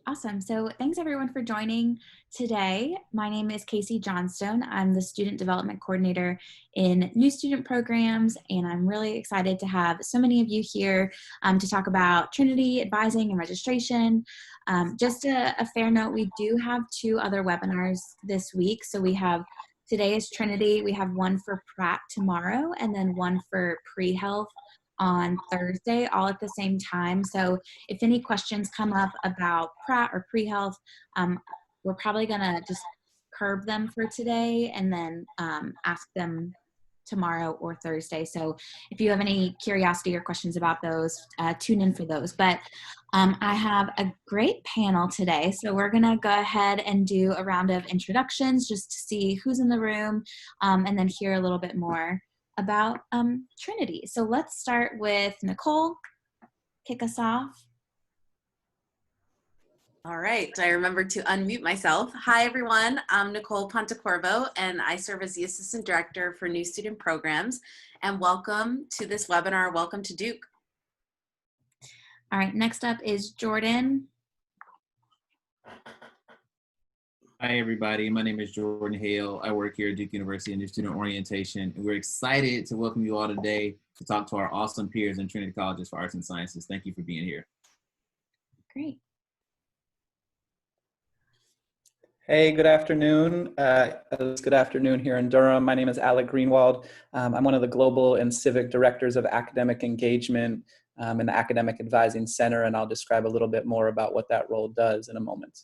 Awesome. So thanks everyone for joining today. My name is Casey Johnstone. I'm the Student Development Coordinator in New Student Programs, and I'm really excited to have so many of you here to talk about Trinity advising and registration. Just a fair note, we do have two other webinars this week. So we have today is Trinity. We have one for Pratt tomorrow, and then one for pre-health on Thursday, all at the same time. So if any questions come up about Pratt or pre-health, we're probably gonna just curb them for today and then ask them tomorrow or Thursday. So if you have any curiosity or questions about those, tune in for those. But I have a great panel today. So we're gonna go ahead and do a round of introductions just to see who's in the room and then hear a little bit more about Trinity. So let's start with Nicole. Kick us off. All right, I remembered to unmute myself. Hi, everyone. I'm Nicole Pontecorvo, and I serve as the Assistant Director for New Student Programs. And welcome to this webinar. Welcome to Duke. All right, next up is Jordan. Hi, everybody. My name is Jordan Hale. I work here at Duke University in New Student Orientation. And we're excited to welcome you all today to talk to our awesome peers in Trinity Colleges for Arts and Sciences. Thank you for being here. Great. Hey, good afternoon. It's good afternoon here in Durham. My name is Alec Greenwald. I'm one of the Global and Civic Directors of Academic Engagement in the Academic Advising Center, and I'll describe a little bit more about what that role does in a moment.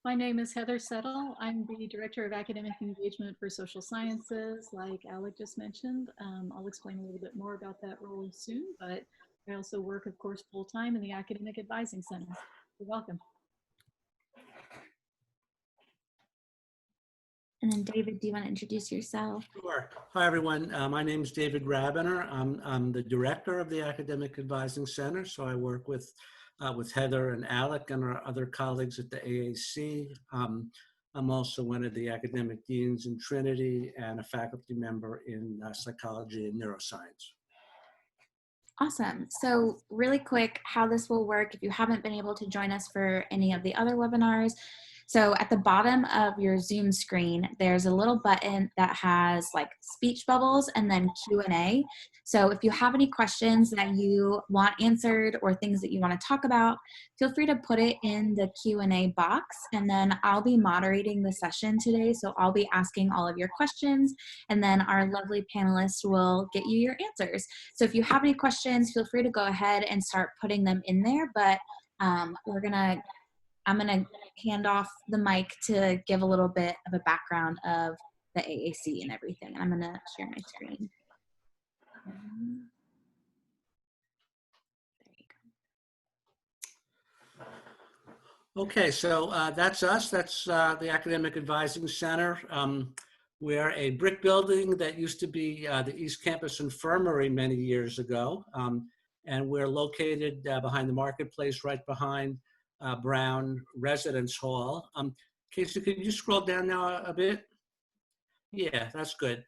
My name is Heather Settle. I'm the Director of Academic Engagement for Social Sciences, like Alec just mentioned. I'll explain a little bit more about that role soon, but I also work, of course, full-time in the Academic Advising Center. You're welcome. And then David, do you want to introduce yourself? Sure. Hi, everyone. My name is David Rabiner. I'm the Director of the Academic Advising Center, so I work with Heather and Alec and our other colleagues at the AAC. I'm also one of the academic deans in Trinity and a faculty member in psychology and neuroscience. Awesome. So really quick, how this will work if you haven't been able to join us for any of the other webinars. So at the bottom of your Zoom screen, there's a little button that has like speech bubbles and then Q&A. So if you have any questions that you want answered or things that you want to talk about, feel free to put it in the Q&A box, and then I'll be moderating the session today. So I'll be asking all of your questions, and then our lovely panelists will get you your answers. So if you have any questions, feel free to go ahead and start putting them in there, but I'm gonna hand off the mic to give a little bit of a background of the AAC and everything. I'm gonna share my screen. There you go. Okay, so that's us. That's the Academic Advising Center. We're a brick building that used to be the East Campus Infirmary many years ago. And we're located behind the marketplace, right behind Brown Residence Hall. Casey, could you scroll down now a bit? Yeah, that's good.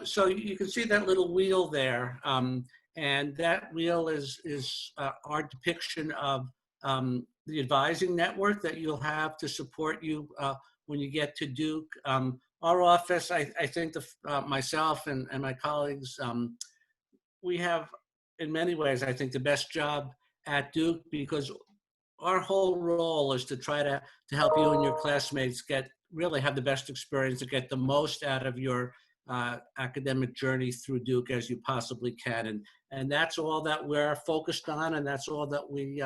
So you can see that little wheel there, and that wheel is our depiction of the advising network that you'll have to support you when you get to Duke. Our office, I think myself and my colleagues, we have, in many ways, I think the best job at Duke, because our whole role is to try to help you and your classmates really have the best experience, to get the most out of your academic journey through Duke as you possibly can. And that's all that we're focused on, and that's all that we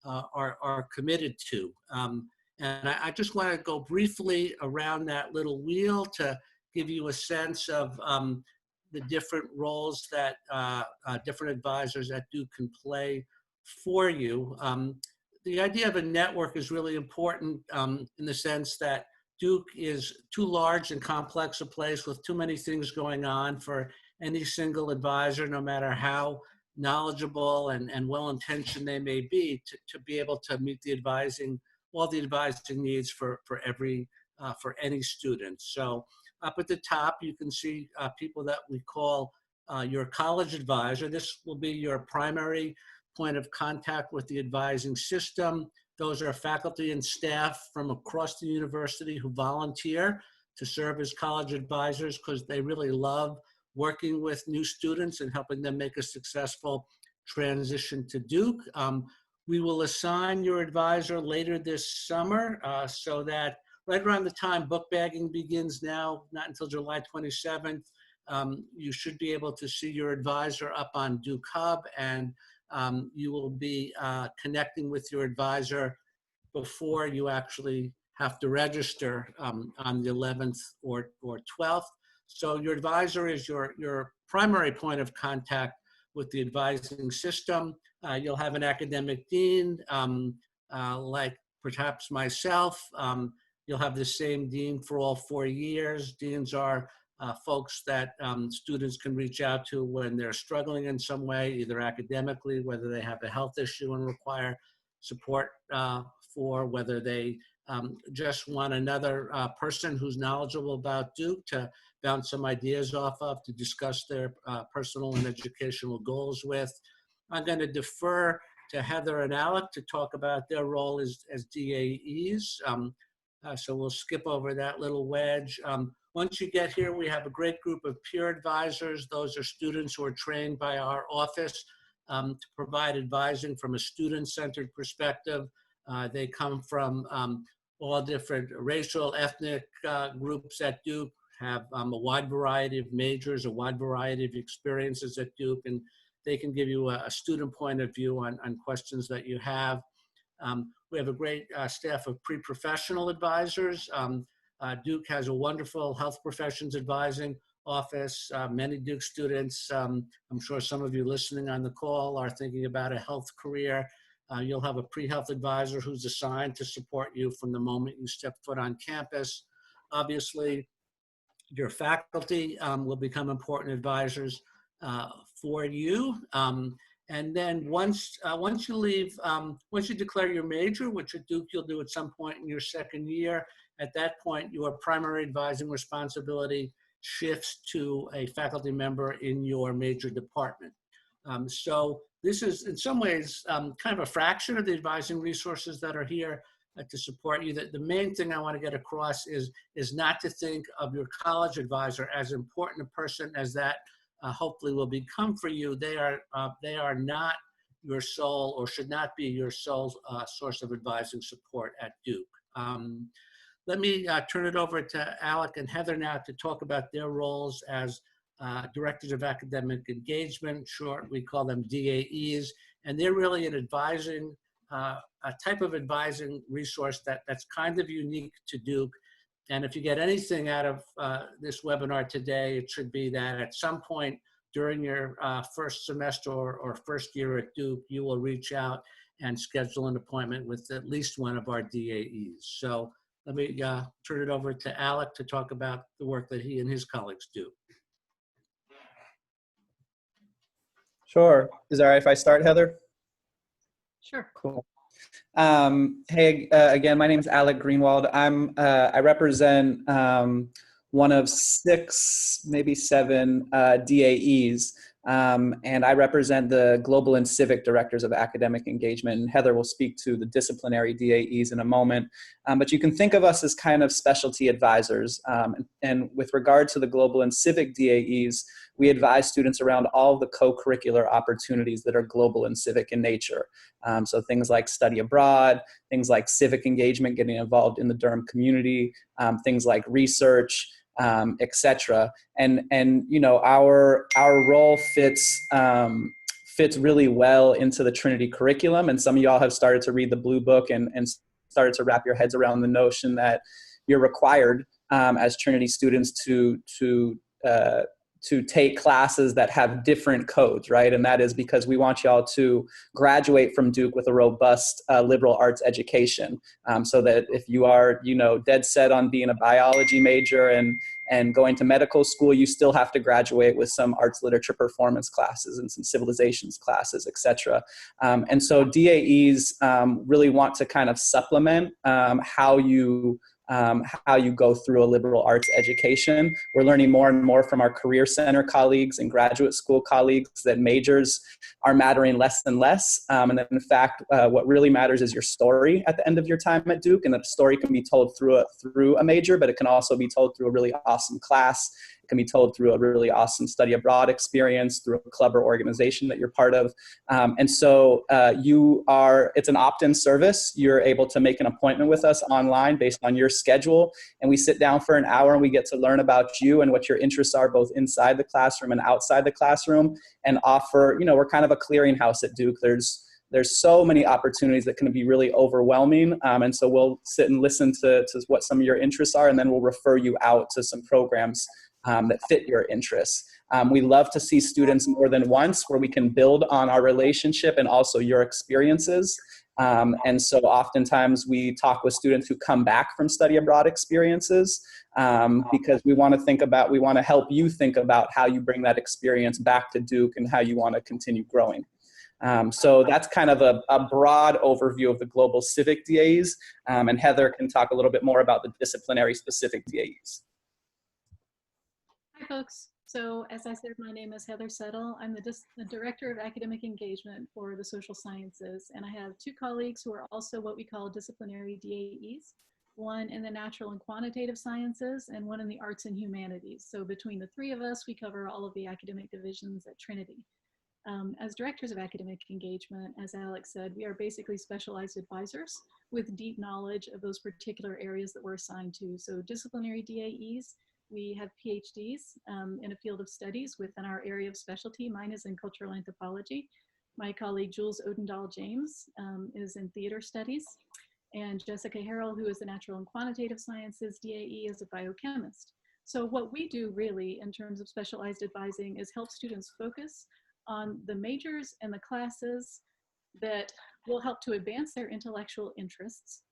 are committed to. And I just want to go briefly around that little wheel to give you a sense of the different roles that different advisors at Duke can play for you. The idea of a network is really important in the sense that Duke is too large and complex a place with too many things going on for any single advisor, no matter how knowledgeable and well-intentioned they may be, to be able to meet all the advising needs for any student. So up at the top, you can see people that we call your college advisor. This will be your primary point of contact with the advising system. Those are faculty and staff from across the university who volunteer to serve as college advisors because they really love working with new students and helping them make a successful transition to Duke. We will assign your advisor later this summer so that right around the time book bagging begins now, not until July 27th, you should be able to see your advisor up on Duke Hub, and you will be connecting with your advisor before you actually have to register on the 11th or 12th. So your advisor is your primary point of contact with the advising system. You'll have an academic dean, like perhaps myself. You'll have the same dean for all 4 years. Deans are folks that students can reach out to when they're struggling in some way, either academically, whether they have a health issue and require support for, whether they just want another person who's knowledgeable about Duke to bounce some ideas off of, to discuss their personal and educational goals with. I'm going to defer to Heather and Alec to talk about their role as DAEs. So we'll skip over that little wedge. Once you get here, we have a great group of peer advisors. Those are students who are trained by our office to provide advising from a student-centered perspective. They come from all different racial, ethnic groups at Duke, have a wide variety of majors, a wide variety of experiences at Duke, and they can give you a student point of view on questions that you have. We have a great staff of pre-professional advisors. Duke has a wonderful health professions advising office. Many Duke students, I'm sure some of you listening on the call are thinking about a health career. You'll have a pre-health advisor who's assigned to support you from the moment you step foot on campus. Obviously, your faculty will become important advisors for you. And then once you leave, once you declare your major, which at Duke you'll do at some point in your second year, at that point your primary advising responsibility shifts to a faculty member in your major department. So this is in some ways kind of a fraction of the advising resources that are here to support you. The main thing I want to get across is not to think of your college advisor as important a person as that hopefully will become for you. They are not your sole, or should not be your sole source of advising support at Duke. Let me turn it over to Alec and Heather now to talk about their roles as Directors of Academic Engagement. Short, we call them DAEs, and they're really an advising, a type of advising resource that's kind of unique to Duke. And if you get anything out of this webinar today, it should be that at some point during your first semester or first year at Duke, you will reach out and schedule an appointment with at least one of our DAEs. So let me turn it over to Alec to talk about the work that he and his colleagues do. Sure. Is it all right if I start, Heather? Sure. Cool. Hey, again, my name is Alec Greenwald. I represent one of 6, maybe 7 DAEs, and I represent the Global and Civic Directors of Academic Engagement. And Heather will speak to the disciplinary DAEs in a moment. But you can think of us as kind of specialty advisors. And with regard to the Global and Civic DAEs, we advise students around all of the co-curricular opportunities that are global and civic in nature. So things like study abroad, things like civic engagement, getting involved in the Durham community, things like research, etc. And you know, our role fits really well into the Trinity curriculum. And some of y'all have started to read the Blue Book and started to wrap your heads around the notion that you're required as Trinity students to take classes that have different codes, right? And that is because we want y'all to graduate from Duke with a robust liberal arts education, so that if you are, you know, dead set on being a biology major and going to medical school, you still have to graduate with some arts, literature, performance classes and some civilizations classes, etc. And so DAEs really want to kind of supplement how you how you go through a liberal arts education. We're learning more and more from our career center colleagues and graduate school colleagues that majors are mattering less and less. And that in fact, what really matters is your story at the end of your time at Duke, and that story can be told through a major, but it can also be told through a really awesome class. It can be told through a really awesome study abroad experience, through a club or organization that you're part of. And so it's an opt-in service. You're able to make an appointment with us online based on your schedule. And we sit down for an hour and we get to learn about you and what your interests are both inside the classroom and outside the classroom, and offer, we're kind of a clearinghouse at Duke. There's so many opportunities that can be really overwhelming. And so we'll sit and listen to what some of your interests are, and then we'll refer you out to some programs that fit your interests. We love to see students more than once, where we can build on our relationship and also your experiences. And so oftentimes we talk with students who come back from study abroad experiences, because we want to help you think about how you bring that experience back to Duke and how you want to continue growing. So that's kind of a broad overview of the global civic DAEs, and Heather can talk a little bit more about the disciplinary specific DAEs. Hi, folks. So as I said, my name is Heather Settle. I'm the Director of Academic Engagement for the Social Sciences, and I have two colleagues who are also what we call disciplinary DAEs, one in the Natural and Quantitative Sciences and one in the Arts and Humanities. So between the three of us, we cover all of the academic divisions at Trinity. As directors of academic engagement, as Alex said, we are basically specialized advisors with deep knowledge of those particular areas that we're assigned to. So disciplinary DAEs, we have PhDs in a field of studies within our area of specialty. Mine is in cultural anthropology. My colleague Jules Odendahl-James is in theater studies. And Jessica Harrell, who is the Natural and Quantitative Sciences DAE, is a biochemist. So what we do really in terms of specialized advising is help students focus on the majors and the classes that will help to advance their intellectual interests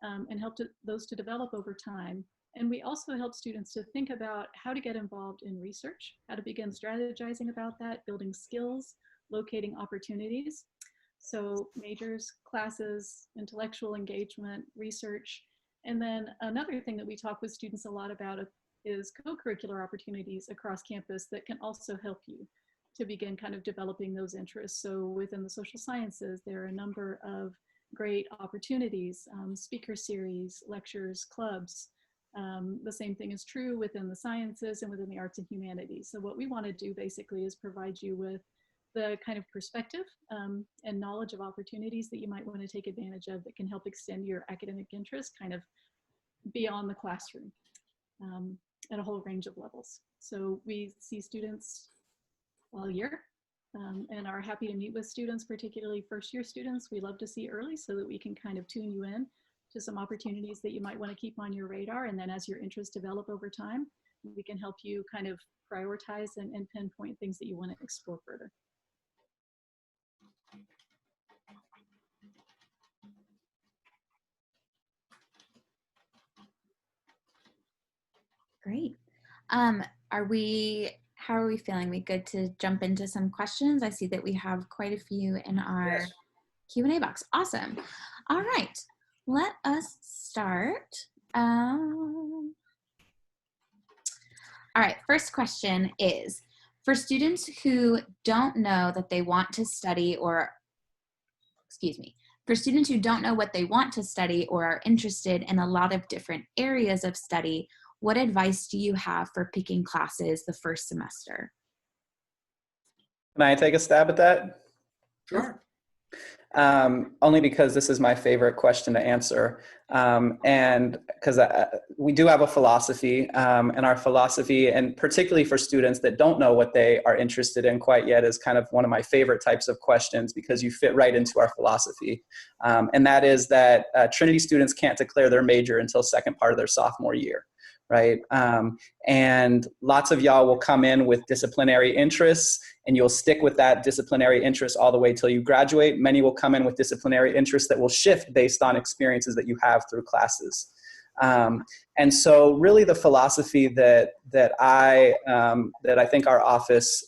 and help those to develop over time. And we also help students to think about how to get involved in research, how to begin strategizing about that, building skills, locating opportunities. So majors, classes, intellectual engagement, research. And then another thing that we talk with students a lot about is co-curricular opportunities across campus that can also help you to begin kind of developing those interests. So within the social sciences, there are a number of great opportunities, speaker series, lectures, clubs. The same thing is true within the sciences and within the arts and humanities. So what we want to do basically is provide you with the kind of perspective and knowledge of opportunities that you might want to take advantage of that can help extend your academic interest kind of beyond the classroom at a whole range of levels. So we see students all year and are happy to meet with students, particularly first year students. We love to see early so that we can kind of tune you in to some opportunities that you might want to keep on your radar. And then as your interests develop over time, we can help you kind of prioritize and pinpoint things that you want to explore further. Great. How are we feeling? We good to jump into some questions? I see that we have quite a few in our Q&A box. Awesome. All right, let us start. All right, first question is, for students who don't know that they want to study for students who don't know what they want to study or are interested in a lot of different areas of study, what advice do you have for picking classes the first semester? Can I take a stab at that? Sure. Only because this is my favorite question to answer. And because we do have a philosophy, and our philosophy, and particularly for students that don't know what they are interested in quite yet, is kind of one of my favorite types of questions because you fit right into our philosophy. And that is that Trinity students can't declare their major until second part of their sophomore year. Right? And lots of y'all will come in with disciplinary interests and you'll stick with that disciplinary interest all the way till you graduate. Many will come in with disciplinary interests that will shift based on experiences that you have through classes. And so really the philosophy that I think our office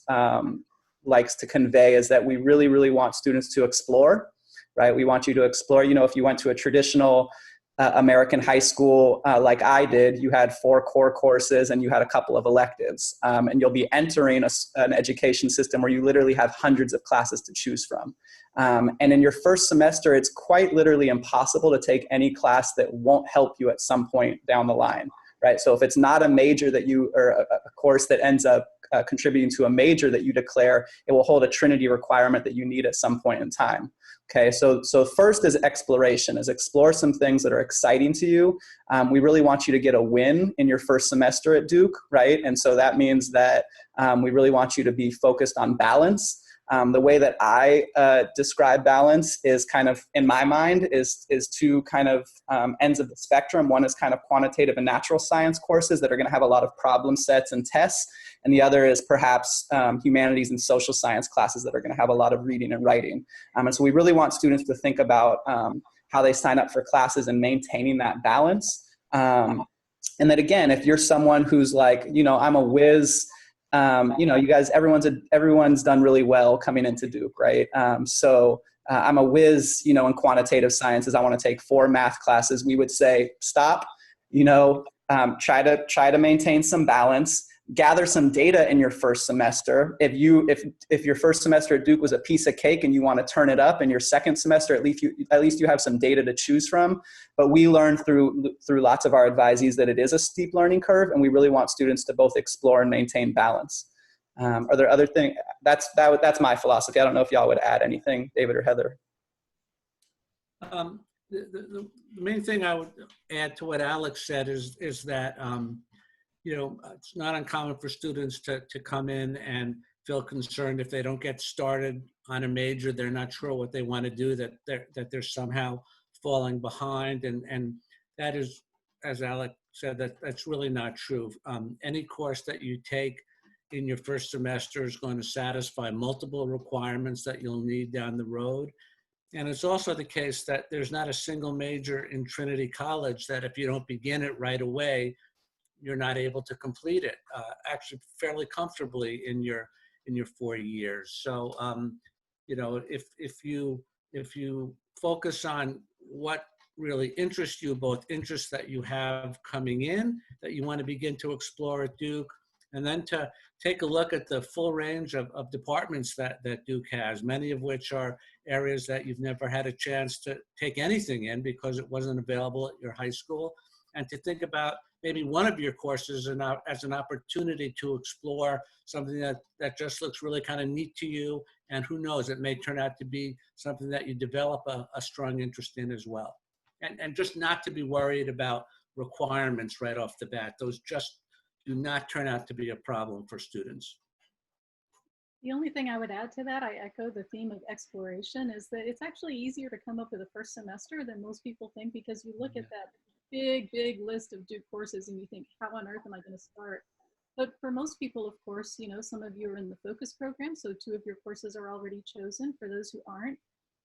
likes to convey is that we really, really want students to explore, right? We want you to explore, if you went to a traditional American high school, like I did, you had 4 core courses and you had a couple of electives. And you'll be entering an education system where you literally have hundreds of classes to choose from. And in your first semester, it's quite literally impossible to take any class that won't help you at some point down the line, right? So if it's not a major that you, or a course that ends up contributing to a major that you declare, it will hold a Trinity requirement that you need at some point in time. Okay, so first is exploration, is explore some things that are exciting to you. We really want you to get a win in your first semester at Duke, right? And so that means that we really want you to be focused on balance. The way that I describe balance is kind of, in my mind, is 2 kind of ends of the spectrum. One is kind of quantitative and natural science courses that are going to have a lot of problem sets and tests. And the other is perhaps humanities and social science classes that are going to have a lot of reading and writing. And so we really want students to think about how they sign up for classes and maintaining that balance. And then again, if you're someone who's like, I'm a whiz, you guys, everyone's done really well coming into Duke, right? So I'm a whiz, in quantitative sciences. I want to take 4 math classes. We would say, stop, try to maintain some balance. Gather some data in your first semester. If your first semester at Duke was a piece of cake and you want to turn it up, in your second semester, at least you have some data to choose from. But we learned through lots of our advisees that it is a steep learning curve, and we really want students to both explore and maintain balance. Are there other things? That's my philosophy. I don't know if y'all would add anything, David or Heather. The main thing I would add to what Alex said is that it's not uncommon for students to come in and feel concerned if they don't get started on a major, they're not sure what they want to do, that they're somehow falling behind. And that is, as Alex said, that's really not true. Any course that you take in your first semester is going to satisfy multiple requirements that you'll need down the road. And it's also the case that there's not a single major in Trinity College that if you don't begin it right away, you're not able to complete it actually fairly comfortably in your 4 years. So if you focus on what really interests you, both interests that you have coming in that you want to begin to explore at Duke, and then to take a look at the full range of departments that Duke has, many of which are areas that you've never had a chance to take anything in because it wasn't available at your high school, and to think about maybe one of your courses as an opportunity to explore something that just looks really kind of neat to you, and who knows, it may turn out to be something that you develop a strong interest in as well. And just not to be worried about requirements right off the bat. Those just do not turn out to be a problem for students. The only thing I would add to that, I echo the theme of exploration, is that it's actually easier to come up with a first semester than most people think, because you look at that big list of Duke courses and you think, how on earth am I going to start? But for most people, of course, some of you are in the focus program, so 2 of your courses are already chosen. For those who aren't,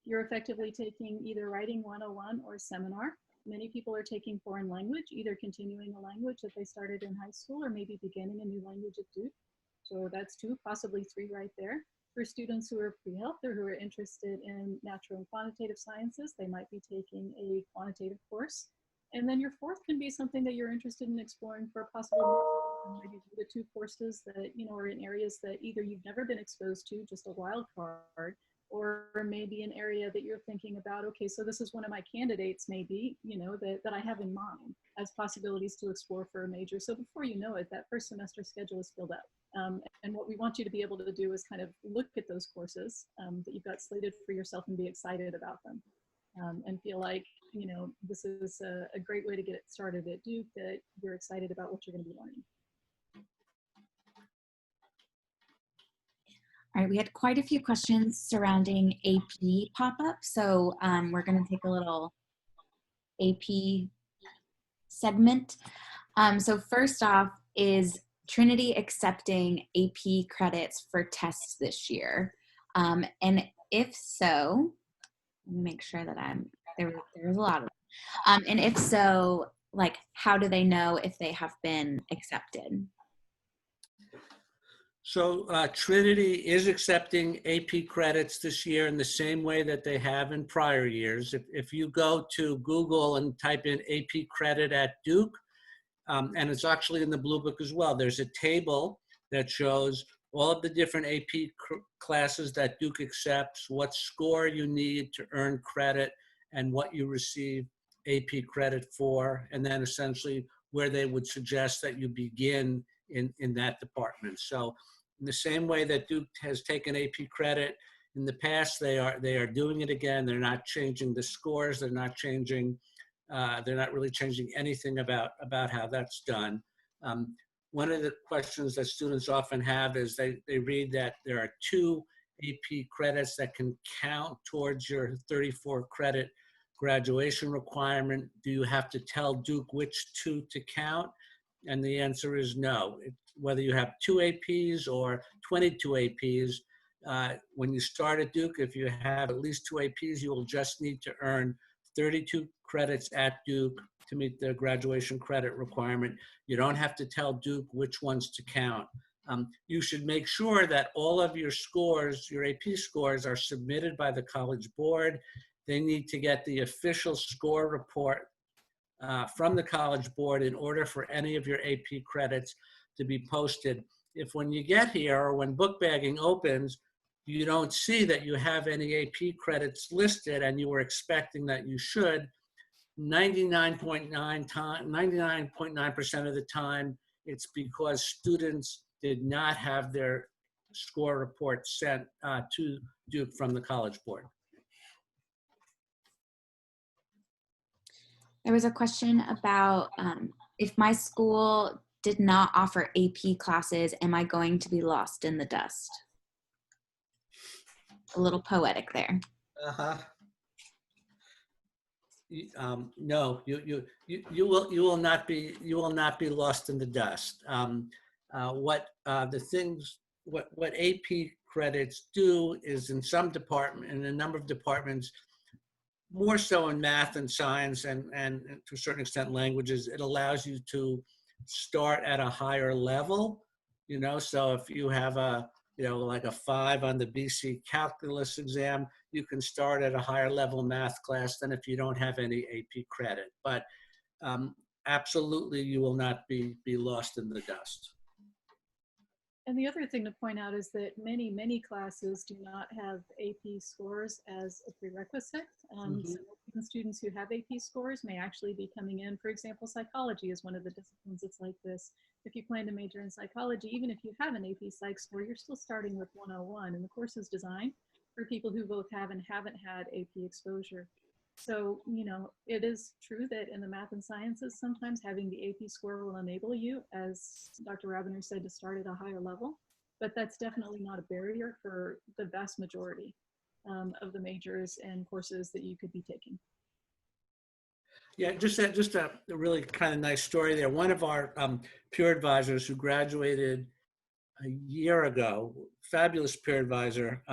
you're effectively taking either Writing 101 or Seminar. Many people are taking foreign language, either continuing a language that they started in high school or maybe beginning a new language at Duke. So that's 2, possibly 3 right there. For students who are pre-health or who are interested in natural and quantitative sciences, they might be taking a quantitative course. And then your 4th can be something that you're interested in exploring for possibly maybe the 2 courses that are in areas that either you've never been exposed to, just a wild card, or maybe an area that you're thinking about, okay, so this is one of my candidates maybe, that I have in mind as possibilities to explore for a major. So before you know it, that first semester schedule is filled up. And what we want you to be able to do is kind of look at those courses that you've got slated for yourself and be excited about them. And feel like, this is a great way to get it started at Duke, that you're excited about what you're going to be learning. All right, we had quite a few questions surrounding AP pop-up, so we're going to take a little AP segment. So first off, is Trinity accepting AP credits for tests this year? And if so, let me make sure that there's a lot of them. And if so, how do they know if they have been accepted? So Trinity is accepting AP credits this year in the same way that they have in prior years. If you go to Google and type in AP credit at Duke, and it's actually in the Blue Book as well, there's a table that shows all of the different AP classes that Duke accepts, what score you need to earn credit, and what you receive AP credit for, and then essentially where they would suggest that you begin in that department. So in the same way that Duke has taken AP credit in the past, they are doing it again. They're not changing the scores. They're not changing. They're not really changing anything about how that's done. One of the questions that students often have is they read that there are 2 AP credits that can count towards your 34 credit graduation requirement. Do you have to tell Duke which 2 to count? And the answer is no. Whether you have 2 APs or 22 APs, when you start at Duke, if you have at least 2 APs, you will just need to earn 32 credits at Duke to meet the graduation credit requirement. You don't have to tell Duke which ones to count. You should make sure that all of your scores, your AP scores, are submitted by the College Board. They need to get the official score report from the College Board in order for any of your AP credits to be posted. If when you get here or when book bagging opens, you don't see that you have any AP credits listed and you were expecting that you should, 99.9% of the time, it's because students did not have their score report sent to Duke from the College Board. There was a question about if my school did not offer AP classes, am I going to be lost in the dust? A little poetic there. Uh-huh. No, you will not be lost in the dust. What AP credits do is in a number of departments, more so in math and science and to a certain extent languages, it allows you to start at a higher level. So if you have like a 5 on the BC calculus exam, you can start at a higher level math class than if you don't have any AP credit. But absolutely, you will not be lost in the dust. And the other thing to point out is that many classes do not have AP scores as a prerequisite. So even students who have AP scores may actually be coming in. For example, psychology is one of the disciplines that's like this. If you plan to major in psychology, even if you have an AP Psych score, you're still starting with 101. And the course is designed for people who both have and haven't had AP exposure. So, it is true that in the math and sciences, sometimes having the AP score will enable you, as Dr. Rabiner said, to start at a higher level. But that's definitely not a barrier for the vast majority of the majors and courses that you could be taking. Yeah, just a really kind of nice story there. One of our peer advisors who graduated a year ago, fabulous peer advisor,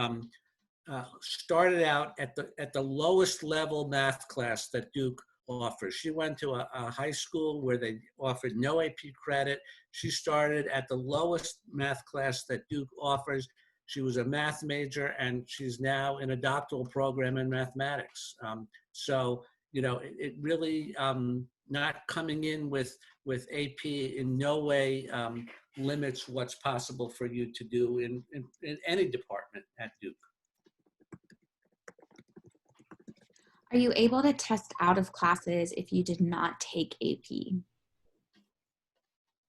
started out at the lowest level math class that Duke offers. She went to a high school where they offered no AP credit. She started at the lowest math class that Duke offers. She was a math major, and she's now in a doctoral program in mathematics. So, it really not coming in with AP in no way limits what's possible for you to do in any department at Duke. Are you able to test out of classes if you did not take AP?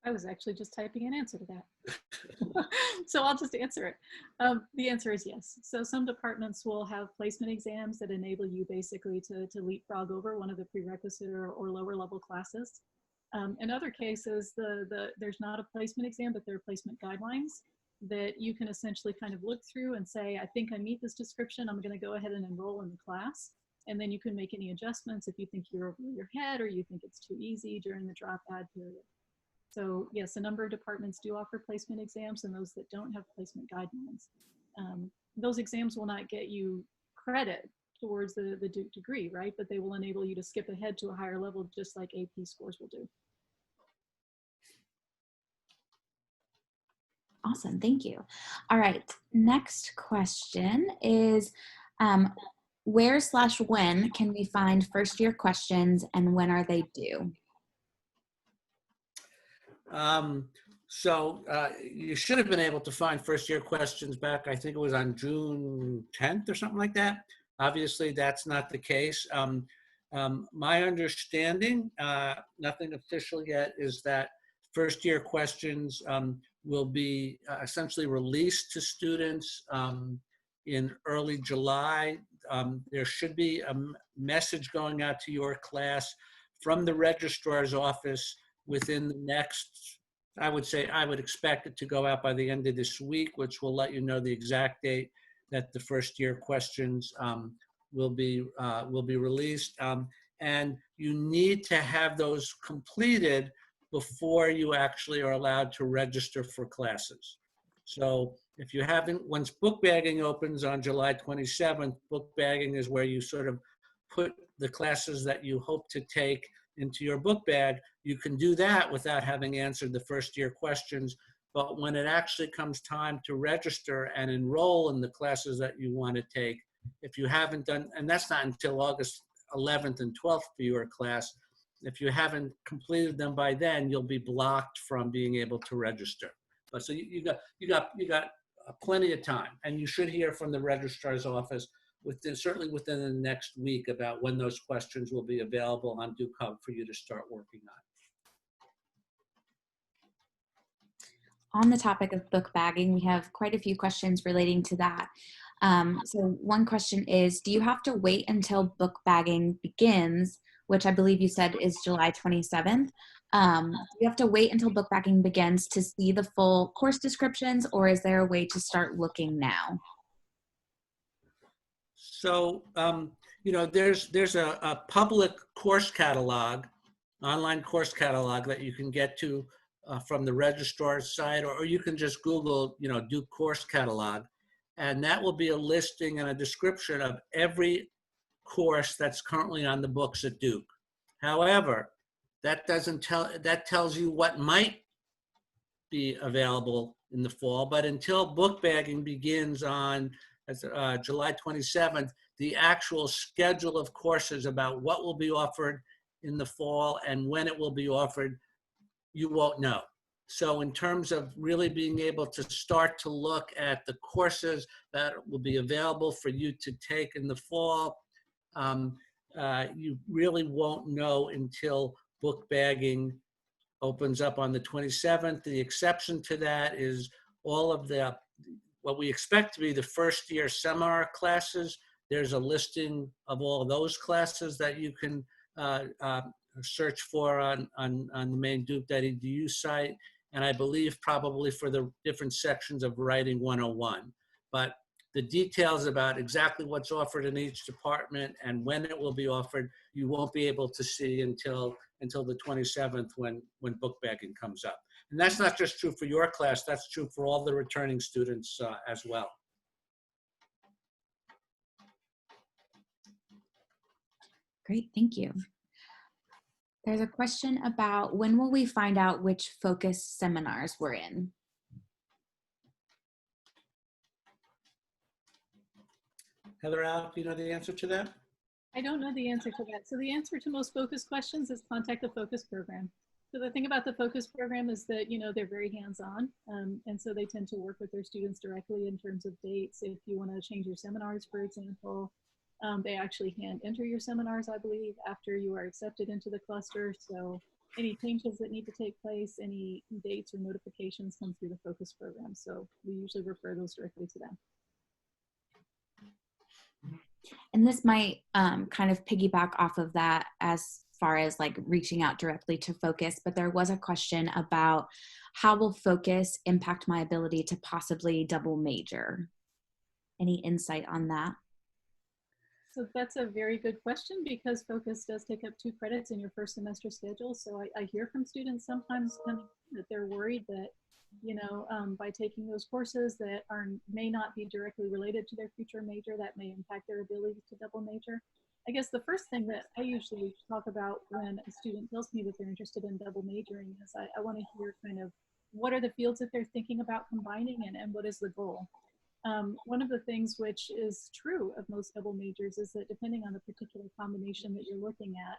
I was actually just typing an answer to that. So I'll just answer it. The answer is yes. So some departments will have placement exams that enable you basically to leapfrog over one of the prerequisite or lower level classes. In other cases, there's not a placement exam, but there are placement guidelines that you can essentially kind of look through and say, I think I meet this description, I'm going to go ahead and enroll in the class. And then you can make any adjustments if you think you're over your head or you think it's too easy during the drop add period. So yes, a number of departments do offer placement exams, and those that don't have placement guidelines. Those exams will not get you credit towards the Duke degree, right? But they will enable you to skip ahead to a higher level, just like AP scores will do. Awesome, thank you. All right, next question is um, where/when can we find first year questions and when are they due? You should have been able to find first year questions back, I think it was on June 10th or something like that. Obviously, that's not the case. My understanding, nothing official yet, is that first year questions will be essentially released to students in early July. There should be a message going out to your class from the registrar's office within the next, I would expect it to go out by the end of this week, which will let you know the exact date that the first year questions will be released. And you need to have those completed before you actually are allowed to register for classes. So if you haven't, once book bagging opens on July 27th, book bagging is where you sort of put the classes that you hope to take into your book bag. You can do that without having answered the first year questions. But when it actually comes time to register and enroll in the classes that you want to take, if you haven't done, and that's not until August 11th and 12th for your class, if you haven't completed them by then, you'll be blocked from being able to register. But so you got plenty of time, and you should hear from the registrar's office certainly within the next week about when those questions will be available on Duke Hub for you to start working on. On the topic of book bagging, we have quite a few questions relating to that. So one question is, do you have to wait until book bagging begins, which I believe you said is July 27th? Do you have to wait until book bagging begins to see the full course descriptions, or is there a way to start looking now? So, there's a public course catalog, online course catalog that you can get to from the registrar's site, or you can just Google, Duke course catalog. And that will be a listing and a description of every course that's currently on the books at Duke. However, that tells you what might be available in the fall, but until book bagging begins on July 27th, the actual schedule of courses about what will be offered in the fall and when it will be offered, you won't know. So in terms of really being able to start to look at the courses that will be available for you to take in the fall, you really won't know until book bagging opens up on the 27th. The exception to that is all of what we expect to be the first year seminar classes. There's a listing of all those classes that you can search for on the main Duke.edu site. And I believe probably for the different sections of Writing 101. But the details about exactly what's offered in each department and when it will be offered, you won't be able to see until the 27th when book bagging comes up. And that's not just true for your class, that's true for all the returning students as well. Great, thank you. There's a question about when will we find out which focus seminars we're in? Heather, Al, do you know the answer to that? I don't know the answer to that. So the answer to most focus questions is contact the focus program. So the thing about the focus program is that, they're very hands-on. And so they tend to work with their students directly in terms of dates. If you want to change your seminars, for example, they actually hand enter your seminars, I believe, after you are accepted into the cluster. So any changes that need to take place, any dates or notifications come through the focus program. So we usually refer those directly to them. And this might kind of piggyback off of that as far as like reaching out directly to focus, but there was a question about how will focus impact my ability to possibly double major? Any insight on that? So that's a very good question because focus does take up 2 credits in your first semester schedule. So I hear from students sometimes that they're worried that, by taking those courses that may not be directly related to their future major, that may impact their ability to double major. I guess the first thing that I usually talk about when a student tells me that they're interested in double majoring is I want to hear kind of what are the fields that they're thinking about combining, and what is the goal? One of the things which is true of most double majors is that depending on the particular combination that you're looking at,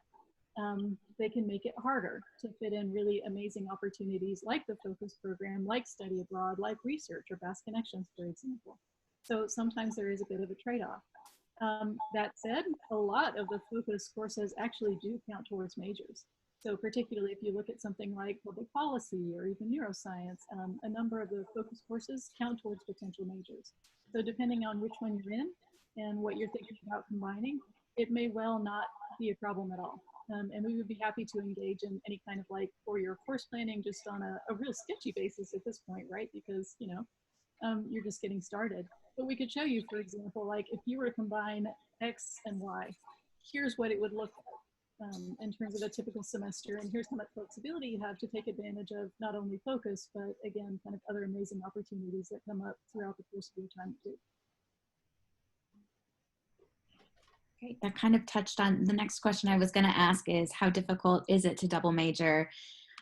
they can make it harder to fit in really amazing opportunities like the focus program, like study abroad, like research or Bass Connections, for example. So sometimes there is a bit of a trade-off. That said, a lot of the focus courses actually do count towards majors. So particularly if you look at something like public policy or even neuroscience, a number of the focus courses count towards potential majors. So depending on which one you're in and what you're thinking about combining, it may well not be a problem at all. And we would be happy to engage in any kind of like four-year course planning just on a real sketchy basis at this point, right? Because, you know, you're just getting started. But we could show you, for example, like if you were to combine X and Y, here's what it would look like in terms of a typical semester. And here's how much flexibility you have to take advantage of not only focus, but again, kind of other amazing opportunities that come up throughout the course of your time at Duke. Great. That kind of touched on the next question I was going to ask is how difficult is it to double major?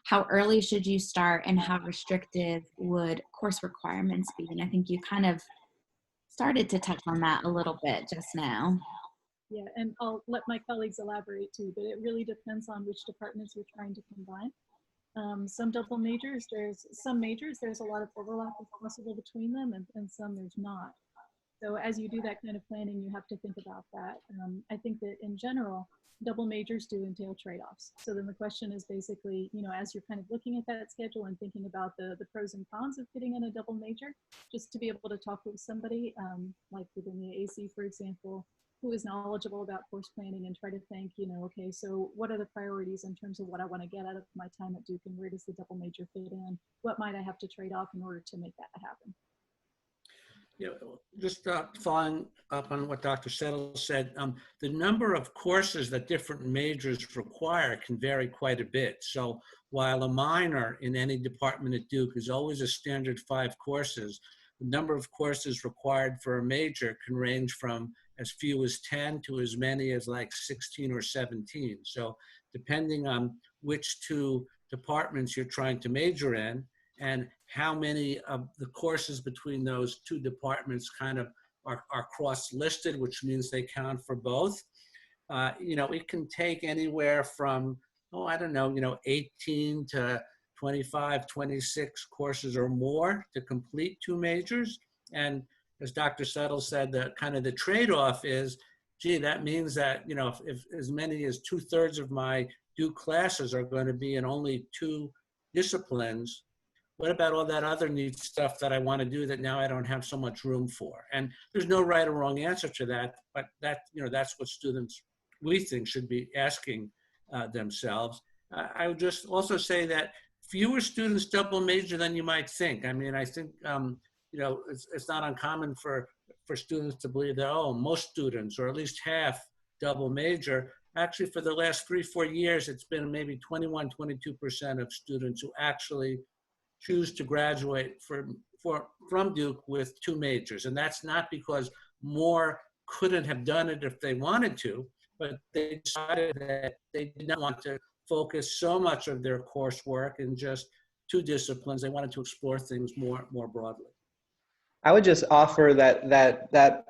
How early should you start and how restrictive would course requirements be? And I think you kind of started to touch on that a little bit just now. Yeah, and I'll let my colleagues elaborate too, but it really depends on which departments you're trying to combine. Some double majors, there's a lot of overlap possible between them, and some there's not. So as you do that kind of planning, you have to think about that. I think that in general, double majors do entail trade-offs. So then the question is basically, you know, as you're kind of looking at that schedule and thinking about the pros and cons of fitting in a double major, just to be able to talk with somebody like within the AC, for example, who is knowledgeable about course planning and try to think, you know, okay, so what are the priorities in terms of what I want to get out of my time at Duke and where does the double major fit in? What might I have to trade off in order to make that happen? Yeah, just following up on what Dr. Settle said, the number of courses that different majors require can vary quite a bit. So while a minor in any department at Duke is always a standard 5 courses, the number of courses required for a major can range from as few as 10 to as many as like 16 or 17. So depending on which 2 departments you're trying to major in, and how many of the courses between those 2 departments kind of are cross-listed, which means they count for both. You know, it can take anywhere from, 18 to 25, 26 courses or more to complete 2 majors. And as Dr. Settle said, the trade-off is, gee, that means that, you know, if as many as 2/3 of my Duke classes are going to be in only 2 disciplines, what about all that other neat stuff that I want to do that now I don't have so much room for? And there's no right or wrong answer to that, but that's what students, we think, should be asking themselves. I would just also say that fewer students double major than you might think. I mean, I think, it's not uncommon for students to believe that, oh, most students, or at least half, double major. Actually, for the last 3-4 years, it's been maybe 21-22% of students who actually choose to graduate from Duke with 2 majors. And that's not because more couldn't have done it if they wanted to, but they decided that they did not want to focus so much of their coursework in just 2 disciplines. They wanted to explore things more broadly. I would just offer that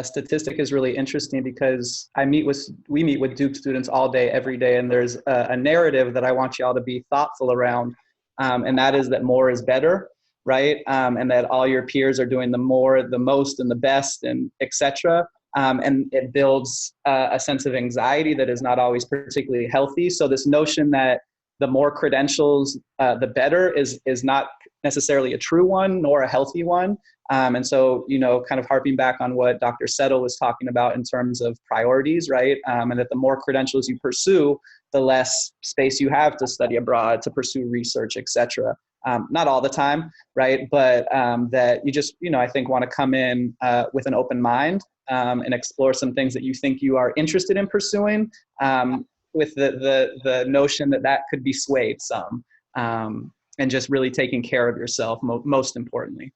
statistic is really interesting because we meet with Duke students all day, every day, and there's a narrative that I want y'all to be thoughtful around. And that is that more is better, right? And that all your peers are doing the more, the most, and the best, and etc. And it builds a sense of anxiety that is not always particularly healthy. So this notion that the more credentials, the better is not necessarily a true one nor a healthy one. And so, kind of harping back on what Dr. Settle was talking about in terms of priorities, right? And that the more credentials you pursue, the less space you have to study abroad, to pursue research, et cetera. Not all the time, right? But that you just, I think want to come in with an open mind and explore some things that you think you are interested in pursuing with the notion that could be swayed some and just really taking care of yourself, most importantly.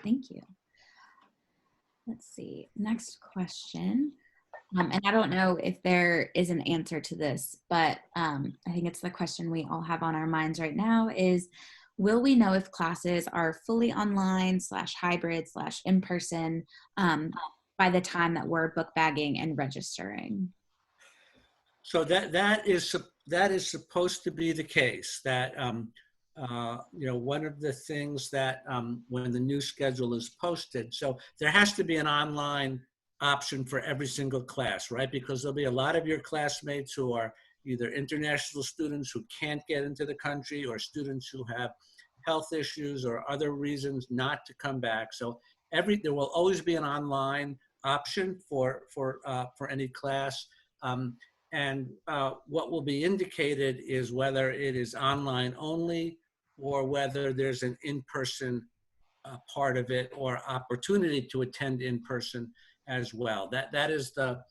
Thank you. Let's see. Next question. And I don't know if there is an answer to this, but I think it's the question we all have on our minds right now is, will we know if classes are fully online / hybrid / in-person by the time that we're book bagging and registering? So that is supposed to be the case. That one of the things that when the new schedule is posted, so there has to be an online option for every single class, right? Because there'll be a lot of your classmates who are either international students who can't get into the country, or students who have health issues or other reasons not to come back. So there will always be an online option for any class. And what will be indicated is whether it is online only or whether there's an in-person part of it or opportunity to attend in person as well. That is the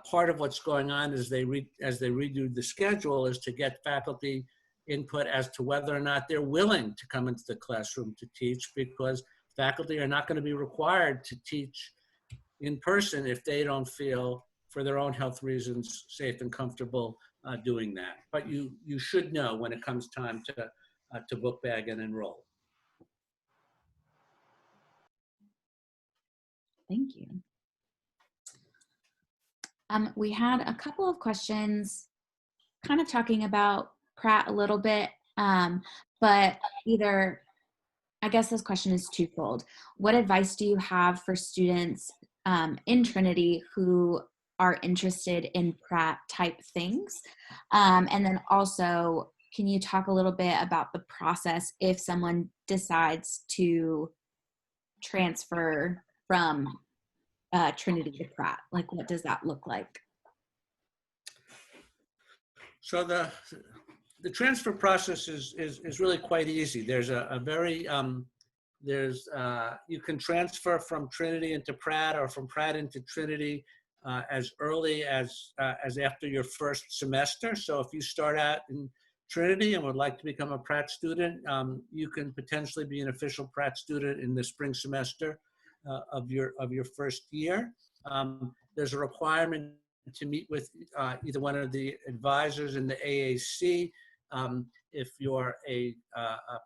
part of what's going on as they redo the schedule, is to get faculty input as to whether or not they're willing to come into the classroom to teach, because faculty are not going to be required to teach in person if they don't feel, for their own health reasons, safe and comfortable doing that. But you should know when it comes time to book bag and enroll. Thank you. We had a couple of questions kind of talking about Pratt a little bit, but either, I guess this question is twofold. What advice do you have for students in Trinity who are interested in Pratt type things? And then also, can you talk a little bit about the process if someone decides to transfer from Trinity to Pratt? Like, what does that look like? So the transfer process is really quite easy. There's a very you can transfer from Trinity into Pratt or from Pratt into Trinity as early as after your first semester. So if you start out in Trinity and would like to become a Pratt student, you can potentially be an official Pratt student in the spring semester of your first year. There's a requirement to meet with either one of the advisors in the AAC if you're a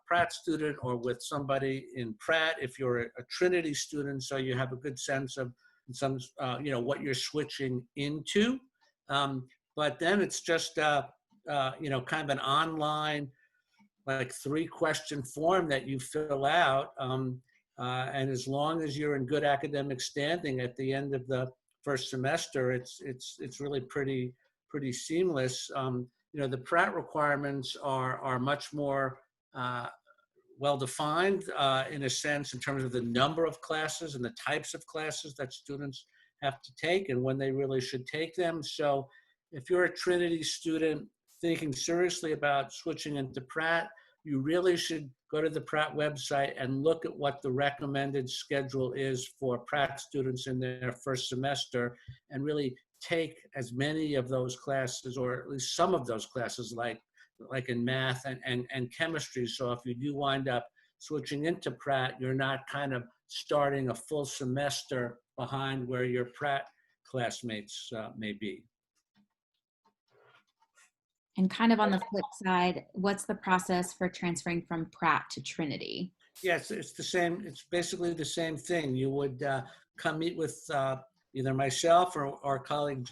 Pratt student, or with somebody in Pratt if you're a Trinity student, so you have a good sense of what you're switching into. But then it's just kind of an online, like 3-question form that you fill out, and as long as you're in good academic standing at the end of the first semester, it's really pretty seamless. The Pratt requirements are much more well defined in a sense in terms of the number of classes and the types of classes that students have to take and when they really should take them. So if you're a Trinity student thinking seriously about switching into Pratt, you really should go to the Pratt website and look at what the recommended schedule is for Pratt students in their first semester, and really take as many of those classes, or at least some of those classes, like in math and chemistry. So if you do wind up switching into Pratt, you're not kind of starting a full semester behind where your Pratt classmates may be. And kind of on the flip side, what's the process for transferring from Pratt to Trinity? Yes, it's the same. It's basically the same thing. You would come meet with either myself or our colleague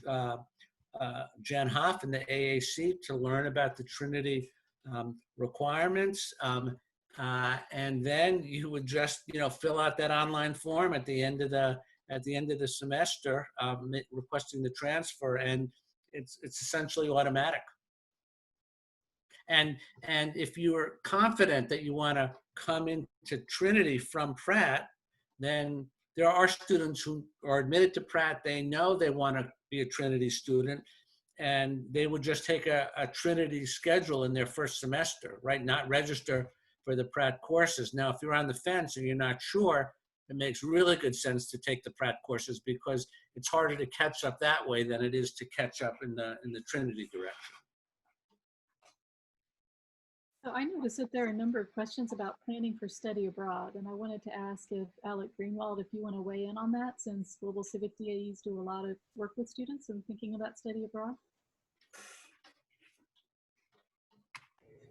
Jen Hoff in the AAC to learn about the Trinity requirements, and then you would just fill out that online form at the end of the semester, requesting the transfer, and it's essentially automatic. And if you are confident that you want to come into Trinity from Pratt, then there are students who are admitted to Pratt. They know they want to be a Trinity student, and they would just take a Trinity schedule in their first semester, right? Not register for the Pratt courses. Now, if you're on the fence and you're not sure, it makes really good sense to take the Pratt courses, because it's harder to catch up that way than it is to catch up in the Trinity direction. So I noticed that there are a number of questions about planning for study abroad, and I wanted to ask if Alec Greenwald, if you want to weigh in on that, since Global Civic DAEs do a lot of work with students and thinking about study abroad.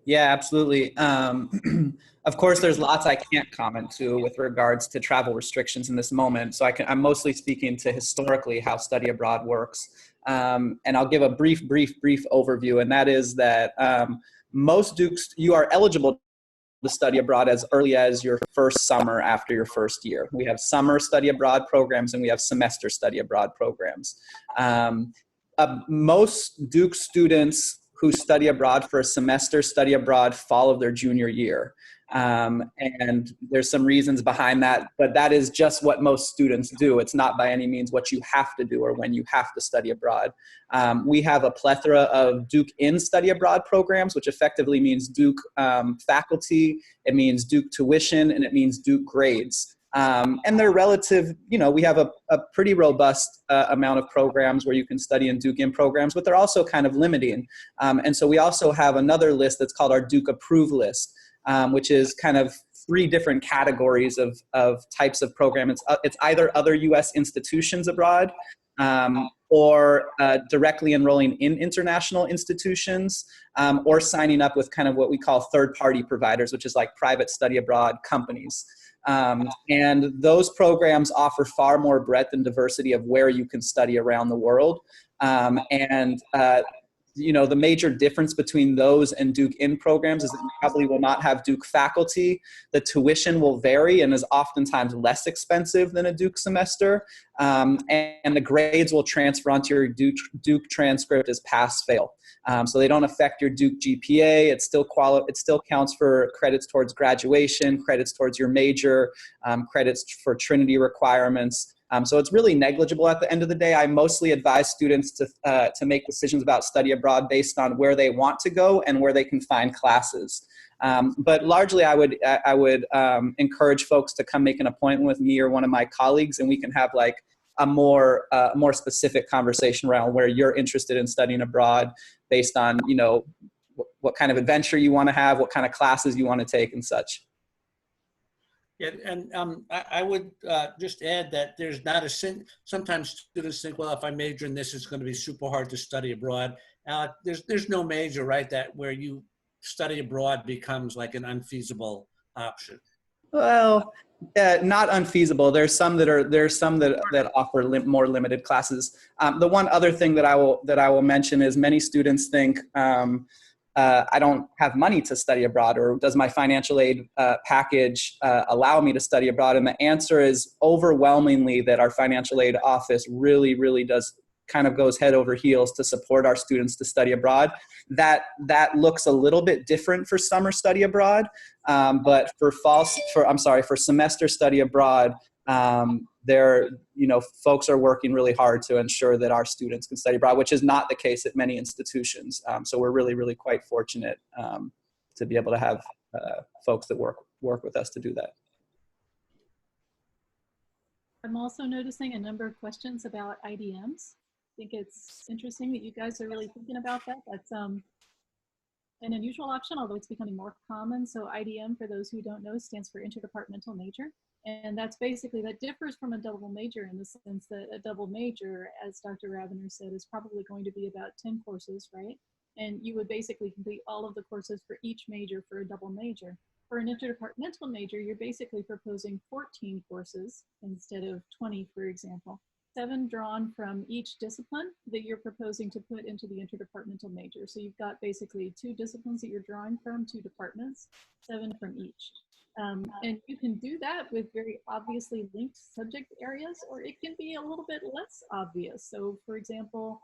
Yeah, absolutely. Of course, there's lots I can't comment to with regards to travel restrictions in this moment. So I'm mostly speaking to historically how study abroad works. And I'll give a brief overview. And that is that most Dukes, you are eligible to study abroad as early as your first summer after your first year. We have summer study abroad programs and we have semester study abroad programs. Most Duke students who study abroad for a semester study abroad fall of their junior year. And there's some reasons behind that, but that is just what most students do. It's not by any means what you have to do or when you have to study abroad. We have a plethora of Duke in study abroad programs, which effectively means Duke faculty, it means Duke tuition, and it means Duke grades. And they're relative, we have a pretty robust amount of programs where you can study in Duke in programs, but they're also kind of limiting. And so we also have another list that's called our Duke approved list, which is kind of 3 different categories of types of program. It's either other US institutions abroad, or directly enrolling in international institutions, or signing up with kind of what we call third-party providers, which is like private study abroad companies. And those programs offer far more breadth and diversity of where you can study around the world. The major difference between those and Duke in programs is that you probably will not have Duke faculty. The tuition will vary and is oftentimes less expensive than a Duke semester. And the grades will transfer onto your Duke transcript as pass-fail. So they don't affect your Duke GPA. It still counts for credits towards graduation, credits towards your major, credits for Trinity requirements. So it's really negligible at the end of the day. I mostly advise students to make decisions about study abroad based on where they want to go and where they can find classes. But largely, I would encourage folks to come make an appointment with me or one of my colleagues, and we can have like a more specific conversation around where you're interested in studying abroad based on what kind of adventure you want to have, what kind of classes you want to take, and such. Yeah, and I would just add that there's not sometimes students think, well, if I major in this, it's going to be super hard to study abroad. There's no major, right, that where you study abroad becomes like an unfeasible option. Well, not unfeasible. There's some that offer more limited classes. The one other thing that I will mention is many students think, I don't have money to study abroad, or does my financial aid package allow me to study abroad? And the answer is overwhelmingly that our financial aid office really does kind of goes head over heels to support our students to study abroad. That looks a little bit different for summer study abroad, but for semester study abroad, folks are working really hard to ensure that our students can study abroad, which is not the case at many institutions. So we're really quite fortunate to be able to have folks that work with us to do that. I'm also noticing a number of questions about IDMs. I think it's interesting that you guys are really thinking about that. That's an unusual option, although it's becoming more common. So IDM, for those who don't know, stands for interdepartmental major. And that's basically, that differs from a double major in the sense that a double major, as Dr. Ravener said, is probably going to be about 10 courses, right? And you would basically complete all of the courses for each major for a double major. For an interdepartmental major, you're basically proposing 14 courses instead of 20, for example. 7 drawn from each discipline that you're proposing to put into the interdepartmental major. So you've got basically 2 disciplines that you're drawing from, 2 departments, 7 from each. And you can do that with very obviously linked subject areas, or it can be a little bit less obvious. So for example,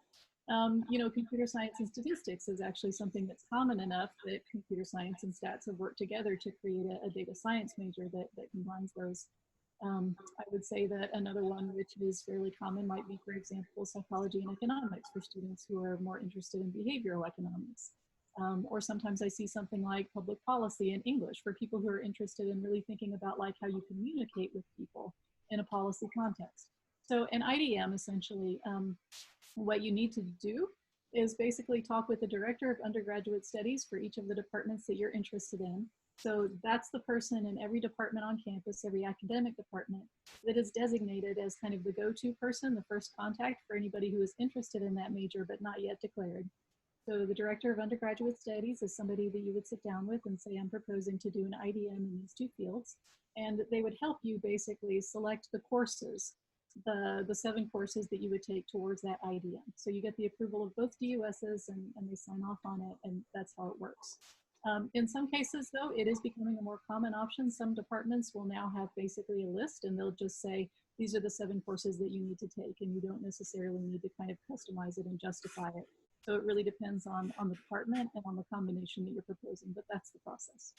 computer science and statistics is actually something that's common enough that computer science and stats have worked together to create a data science major that combines those. I would say that another one which is fairly common might be, for example, psychology and economics for students who are more interested in behavioral economics. Or sometimes I see something like public policy and English for people who are interested in really thinking about like how you communicate with people in a policy context. So an IDM, essentially, what you need to do is basically talk with the director of undergraduate studies for each of the departments that you're interested in. So that's the person in every department on campus, every academic department, that is designated as kind of the go-to person, the first contact for anybody who is interested in that major but not yet declared. So the director of undergraduate studies is somebody that you would sit down with and say, I'm proposing to do an IDM in these two fields. And they would help you basically select the courses, the 7 courses that you would take towards that IDM. So you get the approval of both DUSs and they sign off on it, and that's how it works. In some cases, though, it is becoming a more common option. Some departments will now have basically a list, and they'll just say, these are the 7 courses that you need to take, and you don't necessarily need to kind of customize it and justify it. So it really depends on the department and on the combination that you're proposing, but that's the process.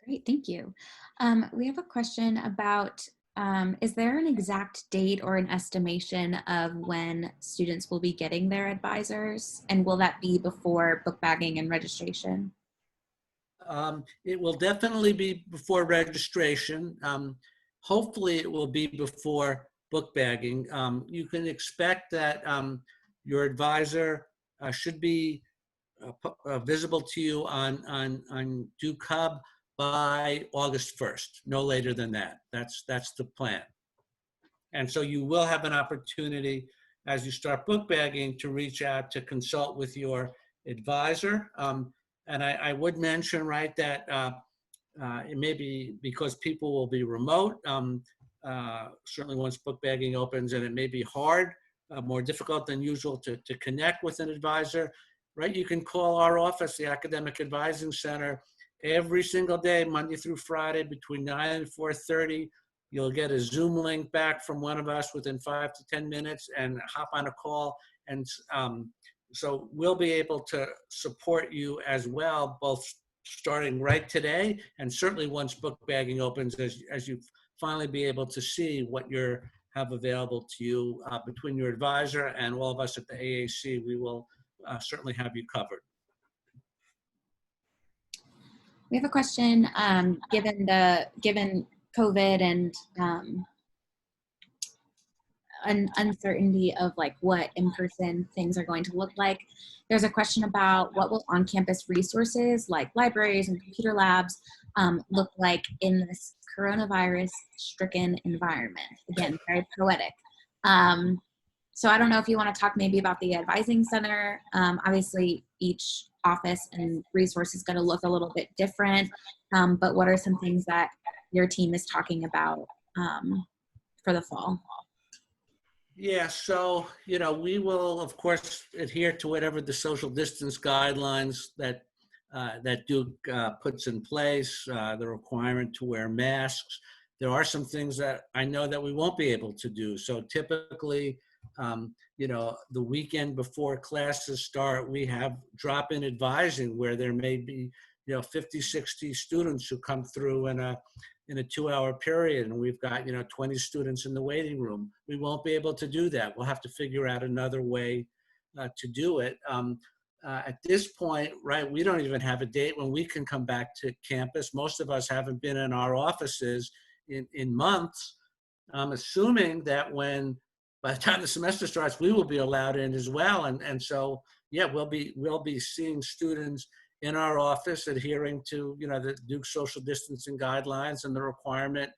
Great, thank you. We have a question about, is there an exact date or an estimation of when students will be getting their advisors? And will that be before book bagging and registration? It will definitely be before registration. Hopefully it will be before book bagging. You can expect that your advisor should be visible to you on Duke Hub by August 1st, no later than that. That's the plan. And so you will have an opportunity as you start book bagging to reach out to consult with your advisor. And I would mention, right, that it may be because people will be remote, certainly once book bagging opens, and it may be hard, more difficult than usual to connect with an advisor, right? You can call our office, the Academic Advising Center, every single day, Monday through Friday, between 9 and 4:30. You'll get a Zoom link back from one of us within 5 to 10 minutes and hop on a call. And so we'll be able to support you as well, both starting right today and certainly once book bagging opens, as you finally be able to see what you have available to you between your advisor and all of us at the AAC. We will certainly have you covered. We have a question, given COVID and an uncertainty of like what in-person things are going to look like. There's a question about what will on-campus resources like libraries and computer labs look like in this coronavirus-stricken environment. Again, very poetic. So I don't know if you want to talk maybe about the advising center. Obviously, each office and resource is going to look a little bit different, but what are some things that your team is talking about for the fall? Yeah, so, we will, of course, adhere to whatever the social distance guidelines that Duke puts in place, the requirement to wear masks. There are some things that I know that we won't be able to do. So typically, the weekend before classes start, we have drop-in advising where there may be, 50, 60 students who come through in a 2-hour period, and we've got 20 students in the waiting room. We won't be able to do that. We'll have to figure out another way to do it. At this point, right, we don't even have a date when we can come back to campus. Most of us haven't been in our offices in months. I'm assuming that by the time the semester starts, we will be allowed in as well. And so, yeah, we'll be seeing students in our office adhering to, the Duke social distancing guidelines and the requirement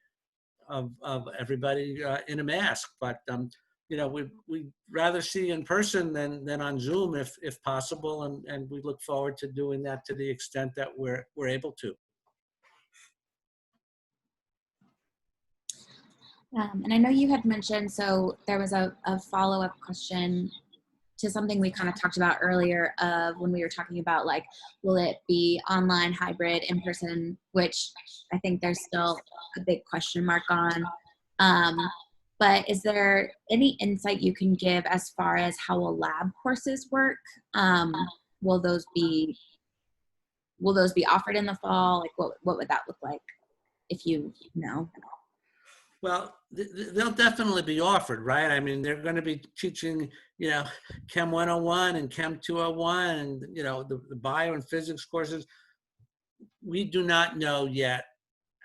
of everybody in a mask. But, we'd rather see in person than on Zoom if possible. And we look forward to doing that to the extent that we're able to. And I know you had mentioned, so there was a follow-up question to something we kind of talked about earlier of when we were talking about like, will it be online, hybrid, in person, which I think there's still a big question mark on. But is there any insight you can give as far as how will lab courses work? Will those be offered in the fall? Like what would that look like if you know? Well, they'll definitely be offered, right? I mean, they're going to be teaching, Chem 101 and Chem 201 and, the bio and physics courses. We do not know yet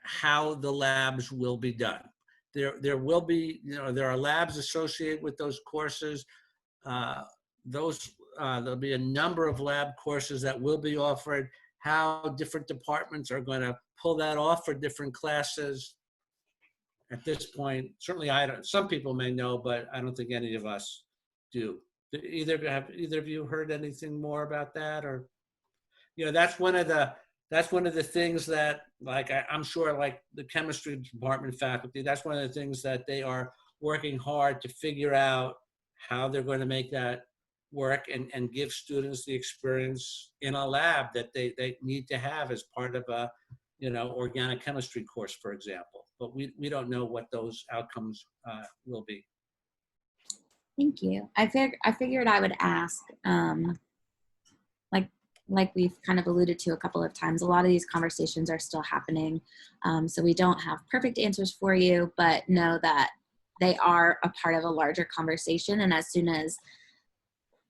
how the labs will be done. There will be, there are labs associated with those courses. there'll be a number of lab courses that will be offered. How different departments are going to pull that off for different classes at this point, certainly I don't. Some people may know, but I don't think any of us do. Have either of you heard anything more about that, or that's one of the things that, like, I'm sure, like the chemistry department faculty, that's one of the things that they are working hard to figure out how they're going to make that work and give students the experience in a lab that they need to have as part of a organic chemistry course, for example. But we don't know what those outcomes will be. Thank you. I figured I would ask, like we've kind of alluded to a couple of times, a lot of these conversations are still happening. So we don't have perfect answers for you, but know that they are a part of a larger conversation. And as soon as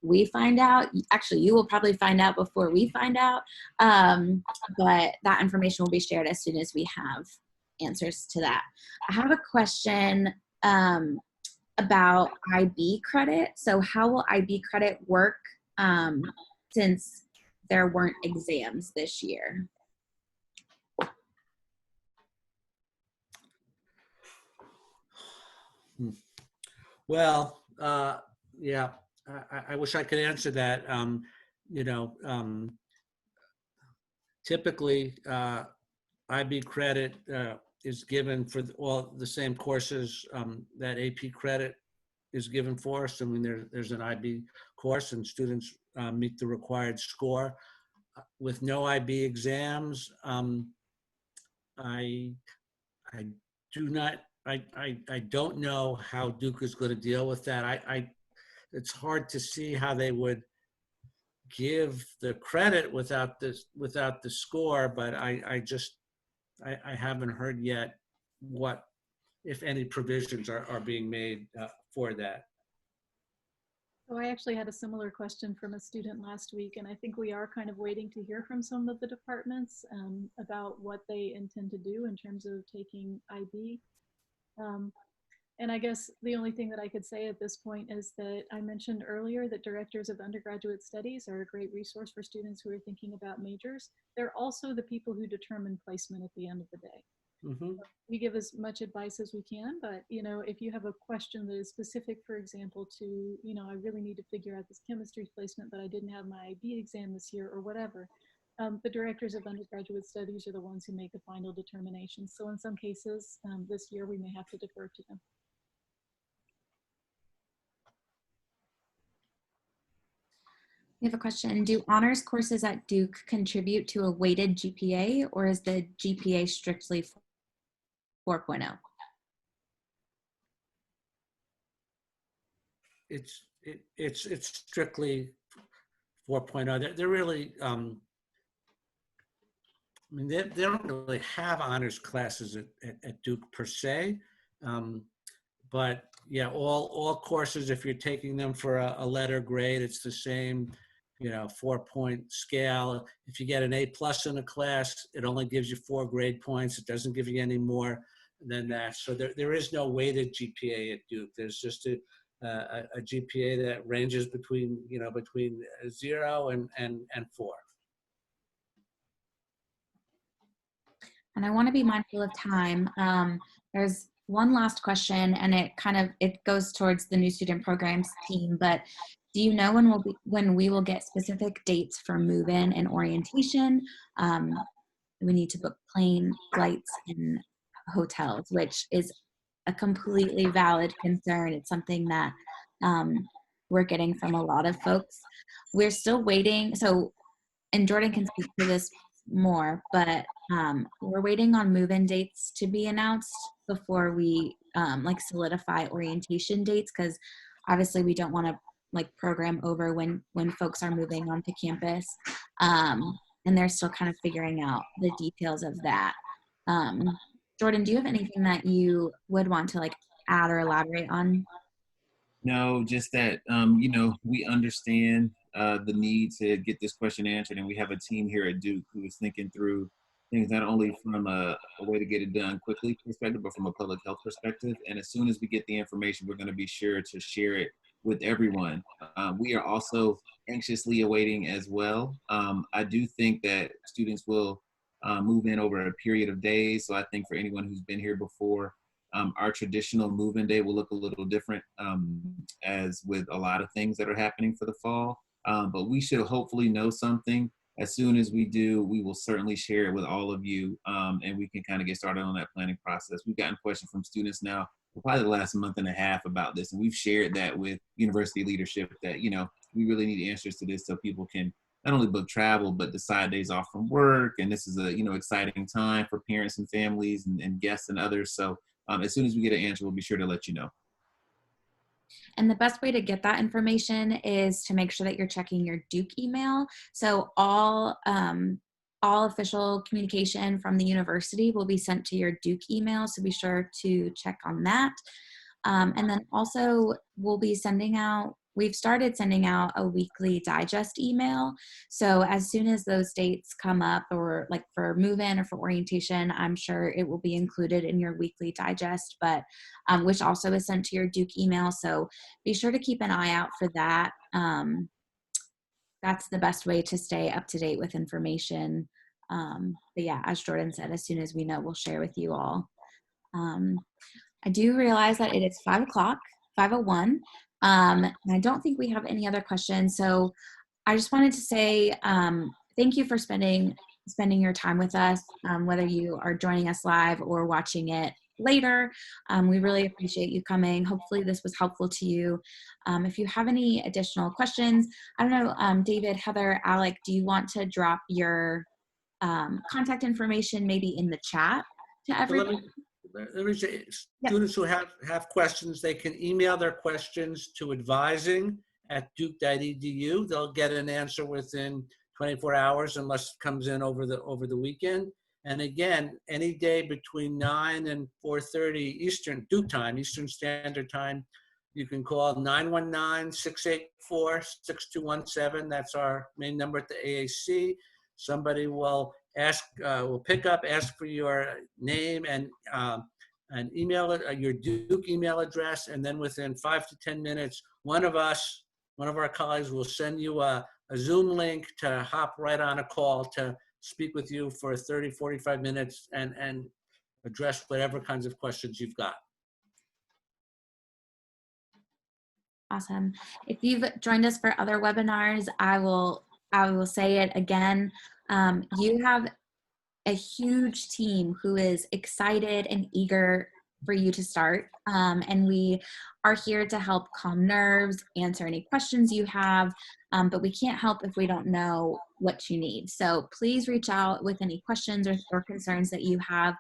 we find out, actually you will probably find out before we find out, but that information will be shared as soon as we have answers to that. I have a question about IB credit. So how will IB credit work since there weren't exams this year? Well, yeah, I wish I could answer that. Typically, IB credit is given for all the same courses that AP credit is given for. So, I mean, there's an IB course and students meet the required score. With no IB exams, I don't know how Duke is going to deal with that. It's hard to see how they would give the credit without the score, but I haven't heard yet what, if any, provisions are being made for that. So I actually had a similar question from a student last week, and I think we are kind of waiting to hear from some of the departments about what they intend to do in terms of taking IB. And I guess the only thing that I could say at this point is that I mentioned earlier that directors of undergraduate studies are a great resource for students who are thinking about majors. They're also the people who determine placement at the end of the day. Mm-hmm. We give as much advice as we can, but if you have a question that is specific, for example, to I really need to figure out this chemistry placement, but I didn't have my IB exam this year or whatever, the directors of undergraduate studies are the ones who make the final determination. So in some cases, this year we may have to defer to them. We have a question. Do honors courses at Duke contribute to a weighted GPA, or is the GPA strictly 4.0? It's strictly 4.0. They're really, I mean, they don't really have honors classes at Duke per se, but yeah, all courses, if you're taking them for a letter grade, it's the same 4-point scale. If you get an A+ in a class, it only gives you 4 grade points. It doesn't give you any more than that. So there is no weighted GPA at Duke. There's just a GPA that ranges between 0 and 4. And I want to be mindful of time. There's one last question, and it goes towards the new student programs team, but do you know when we will get specific dates for move-in and orientation? We need to book plane flights and hotels, which is a completely valid concern. It's something that we're getting from a lot of folks. We're still waiting. So, and Jordan can speak to this more, but we're waiting on move-in dates to be announced before we solidify orientation dates, because obviously we don't want to program over when folks are moving onto campus, and they're still kind of figuring out the details of that. Jordan, do you have anything that you would want to add or elaborate on? No, just that, we understand the need to get this question answered, and we have a team here at Duke who is thinking through things not only from a way to get it done quickly perspective, but from a public health perspective. And as soon as we get the information, we're going to be sure to share it with everyone. We are also anxiously awaiting as well. I do think that students will move in over a period of days. So I think for anyone who's been here before, our traditional move-in day will look a little different, as with a lot of things that are happening for the fall. But we should hopefully know something. As soon as we do, we will certainly share it with all of you, and we can kind of get started on that planning process. We've gotten questions from students now for probably the last month and a half about this, and we've shared that with university leadership that, you know, we really need answers to this so people can not only book travel, but decide days off from work. And this is a, you know, exciting time for parents and families and guests and others. So as soon as we get an answer, we'll be sure to let you know. And the best way to get that information is to make sure that you're checking your Duke email. So all official communication from the university will be sent to your Duke email. So be sure to check on that. And then also we've started sending out a weekly digest email. So as soon as those dates come up, or like for move-in or for orientation, I'm sure it will be included in your weekly digest, but which also is sent to your Duke email. So be sure to keep an eye out for that. That's the best way to stay up to date with information. But yeah, as Jordan said, as soon as we know, we'll share with you all. I do realize that it is 5 o'clock, 5:01. And I don't think we have any other questions. So I just wanted to say thank you for spending your time with us, whether you are joining us live or watching it later. We really appreciate you coming. Hopefully this was helpful to you. If you have any additional questions, I don't know, David, Heather, Alec, do you want to drop your contact information maybe in the chat to everyone? Let me say, students who have questions, they can email their questions to advising@duke.edu. They'll get an answer within 24 hours unless it comes in over the weekend. And again, any day between 9 and 4:30 Eastern, Duke time, Eastern Standard Time, you can call 919-684-6217. That's our main number at the AAC. Somebody will pick up, ask for your name and email it, your Duke email address, and then within 5 to 10 minutes, one of our colleagues will send you a Zoom link to hop right on a call to speak with you for 30, 45 minutes and address whatever kinds of questions you've got. Awesome. If you've joined us for other webinars, I will say it again. You have a huge team who is excited and eager for you to start. And we are here to help calm nerves, answer any questions you have, but we can't help if we don't know what you need. So please reach out with any questions or concerns that you have.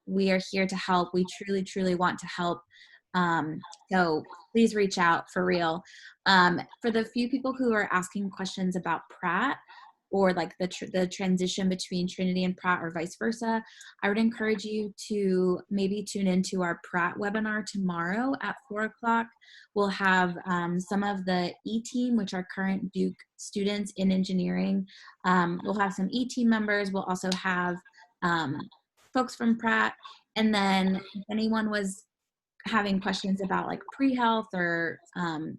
We are here to help. We truly, truly want to help. So please reach out for real. For the few people who are asking questions about Pratt, or like the transition between Trinity and Pratt or vice versa, I would encourage you to maybe tune into our Pratt webinar tomorrow at 4 o'clock. We'll have some of the E-team, which are current Duke students in engineering. We'll have some E-team members. We'll also have folks from Pratt. And then if anyone was having questions about like pre-health or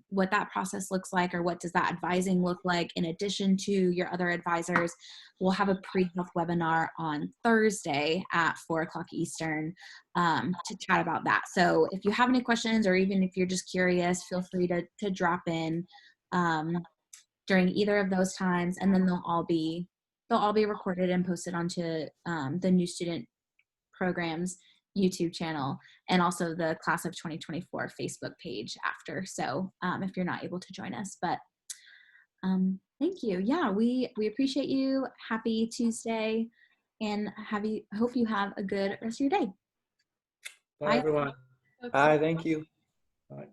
what that process looks like, or what does that advising look like in addition to your other advisors, we'll have a pre-health webinar on Thursday at 4 o'clock Eastern to chat about that. So if you have any questions, or even if you're just curious, feel free to drop in during either of those times, and then they'll all be recorded and posted onto the New Student Programs YouTube channel, and also the Class of 2024 Facebook page after. So if you're not able to join us, but thank you. Yeah, we appreciate you. Happy Tuesday, and hope you have a good rest of your day. Bye, everyone. Bye, thank you. Bye.